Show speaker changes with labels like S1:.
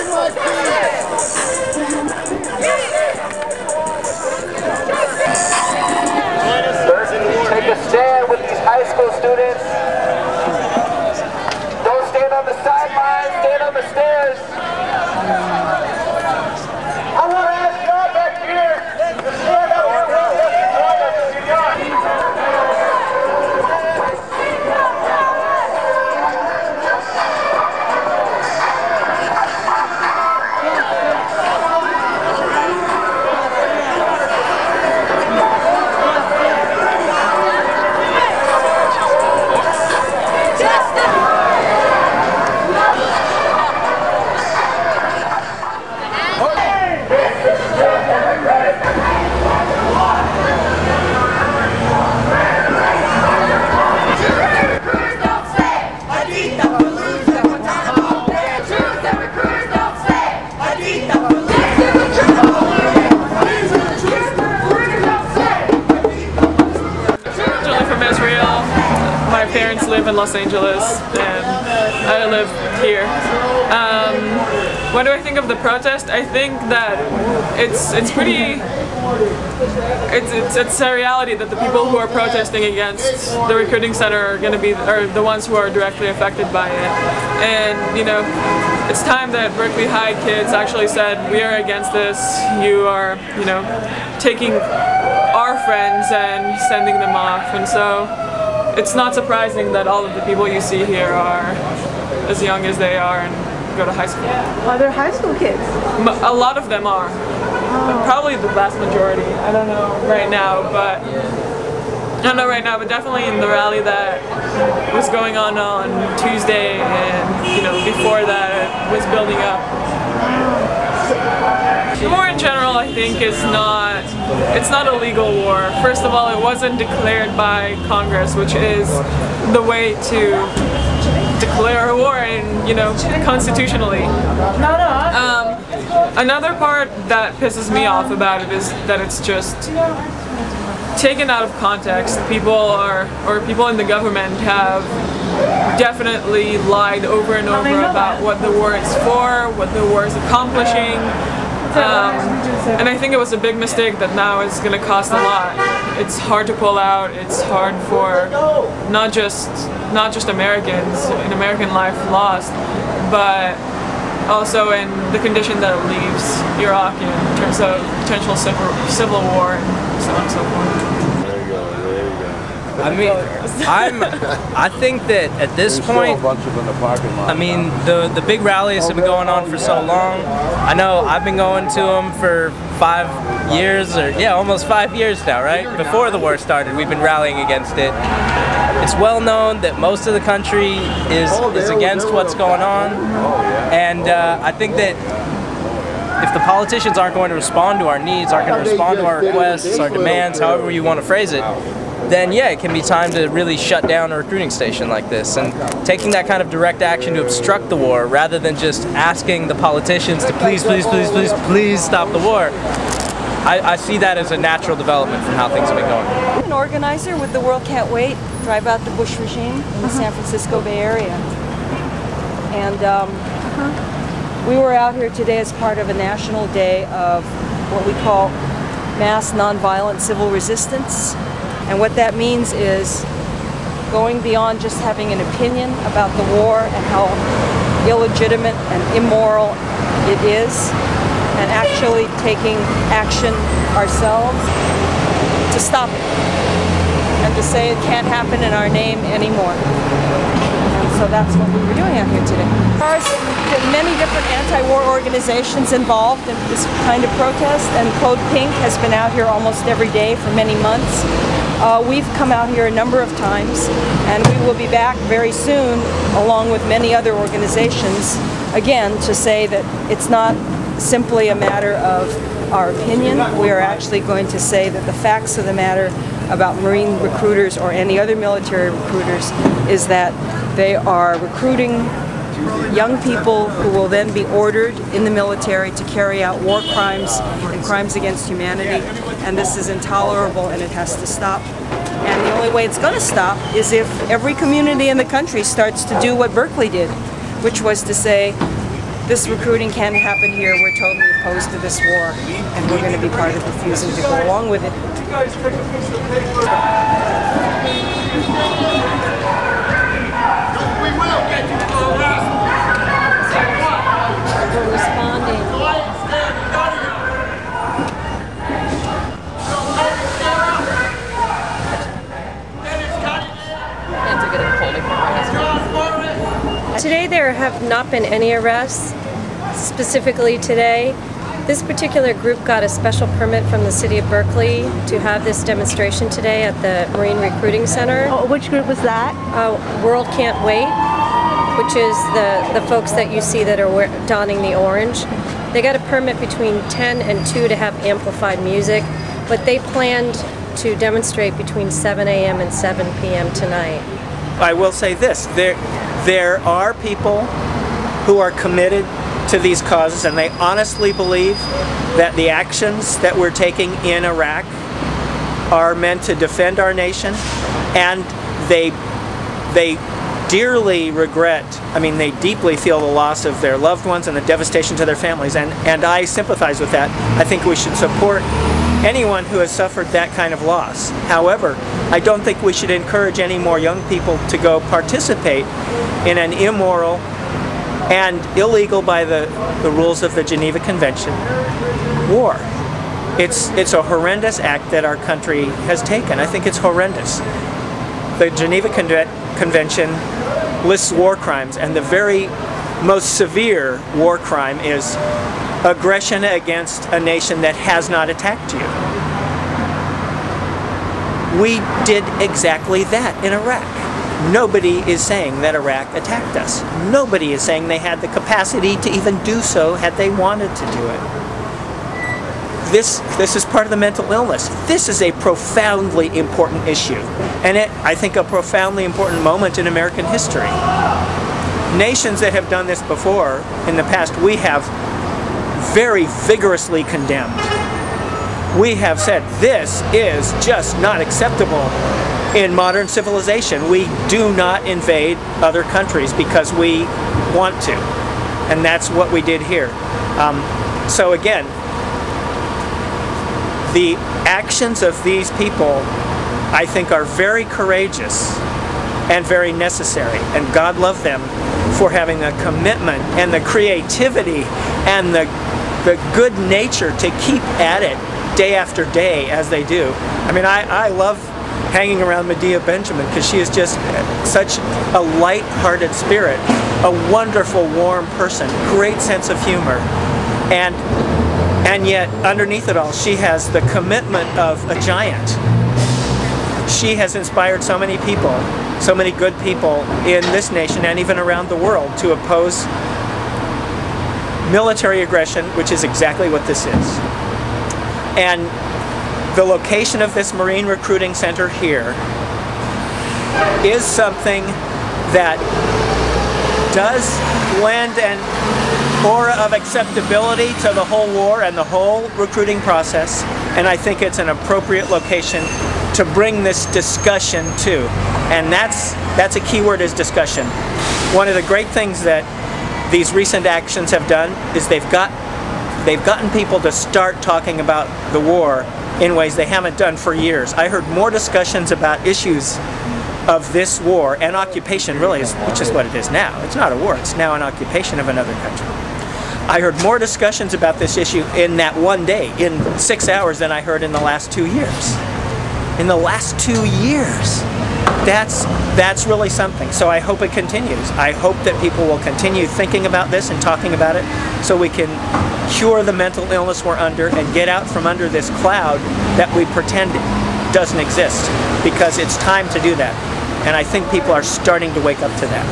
S1: Take a stand with these high school students. Don't stand on the sidelines, stand on the stairs. I want to ask y'all back here to stand up here with us and join us if you're young.
S2: My parents live in Los Angeles and I live here. What do I think of the protest? I think that it's a reality that the people who are protesting against the recruiting center are going to be the ones who are directly affected by it. And you know, it's time that Berkeley High kids actually said, we are against this. You are, you know, taking our friends and sending them off. And so it's not surprising that all of the people you see here are as young as they are and go to high school.
S3: Are there high school kids?
S2: A lot of them are. Probably the vast majority. I don't know right now, but definitely in the rally that was going on Tuesday, and you know, before that it was building up. War in general, I think, it's not a legal war. First of all, it wasn't declared by Congress, which is the way to declare a war, and you know, constitutionally. Another part that pisses me off about it is that it's just taken out of context. People in the government have definitely lied over and over about what the war is for, what the war is accomplishing. And I think it was a big mistake that now is going to cost a lot. It's hard to pull out. It's hard for not just Americans in American life lost, but also in the condition that it leaves Iraq in terms of potential civil war and so on and so forth.
S4: I mean, I think that at this point, I mean, the big rallies have been going on for so long. I know I've been going to them for 5 years, or yeah, almost 5 years now, right? Before the war started, we've been rallying against it. It's well known that most of the country is against what's going on, and I think that if the politicians aren't going to respond to our needs, aren't going to respond to our requests, our demands, however you want to phrase it, then yeah, it can be time to really shut down a recruiting station like this, and taking that kind of direct action to obstruct the war rather than just asking the politicians to please stop the war. I see that as a natural development from how things have been going.
S5: I'm an organizer with the World Can't Wait, Drive Out the Bush regime in the San Francisco Bay Area. And we were out here today as part of a national day of what we call mass nonviolent civil resistance. And what that means is going beyond just having an opinion about the war and how illegitimate and immoral it is, and actually taking action ourselves to stop it and to say it can't happen in our name anymore. And so that's what we were doing out here today. There are many different anti-war organizations involved in this kind of protest, and Code Pink has been out here almost every day for many months. We've come out here a number of times, and we will be back very soon along with many other organizations, again, to say that it's not simply a matter of our opinion. We are actually going to say that the facts of the matter about Marine recruiters or any other military recruiters is that they are recruiting young people who will then be ordered in the military to carry out war crimes and crimes against humanity, and this is intolerable and it has to stop. And the only way it's going to stop is if every community in the country starts to do what Berkeley did, which was to say, this recruiting can happen here. We're totally opposed to this war, and we're going to be part of refusing to go along with it. We're responding.
S3: Today there have not been any arrests, specifically today. This particular group got a special permit from the city of Berkeley to have this demonstration today at the Marine Recruiting Center.
S6: Oh, which group was that?
S3: World Can't Wait, which is the folks that you see that are donning the orange. They got a permit between 10 and 2 to have amplified music, but they planned to demonstrate between 7 a.m. and 7 p.m. tonight.
S7: I will say this, there are people who are committed to these causes, and they honestly believe that the actions that we're taking in Iraq are meant to defend our nation, and they dearly regret, they deeply feel the loss of their loved ones and the devastation to their families, and I sympathize with that. I think we should support anyone who has suffered that kind of loss. However, I don't think we should encourage any more young people to go participate in an immoral and illegal by the rules of the Geneva Convention war. It's a horrendous act that our country has taken. I think it's horrendous. The Geneva Convention lists war crimes, and the very most severe war crime is aggression against a nation that has not attacked you. We did exactly that in Iraq. Nobody is saying that Iraq attacked us. Nobody is saying they had the capacity to even do so had they wanted to do it. This is part of the mental illness. This is a profoundly important issue, and I think a profoundly important moment in American history. Nations that have done this before in the past, we have very vigorously condemned. We have said this is just not acceptable in modern civilization. We do not invade other countries because we want to, and that's what we did here. So again, the actions of these people, I think, are very courageous and very necessary, and God love them for having the commitment and the creativity and the good nature to keep at it day after day as they do. I love hanging around Medea Benjamin because she is just such a light-hearted spirit, a wonderful, warm person, great sense of humor, and yet underneath it all she has the commitment of a giant. She has inspired so many people, so many good people in this nation and even around the world to oppose military aggression, which is exactly what this is. And the location of this Marine Recruiting Center here is something that does lend an aura of acceptability to the whole war and the whole recruiting process, and I think it's an appropriate location to bring this discussion to. And that's a key word, is discussion. One of the great things that these recent actions have done is they've gotten people to start talking about the war in ways they haven't done for years. I heard more discussions about issues of this war and occupation, really, which is what it is now. It's not a war, it's now an occupation of another country. I heard more discussions about this issue in that one day, in 6 hours, than I heard in the last 2 years. In the last 2 years. That's really something. So I hope it continues. I hope that people will continue thinking about this and talking about it so we can cure the mental illness we're under and get out from under this cloud that we pretend doesn't exist, because it's time to do that. And I think people are starting to wake up to that.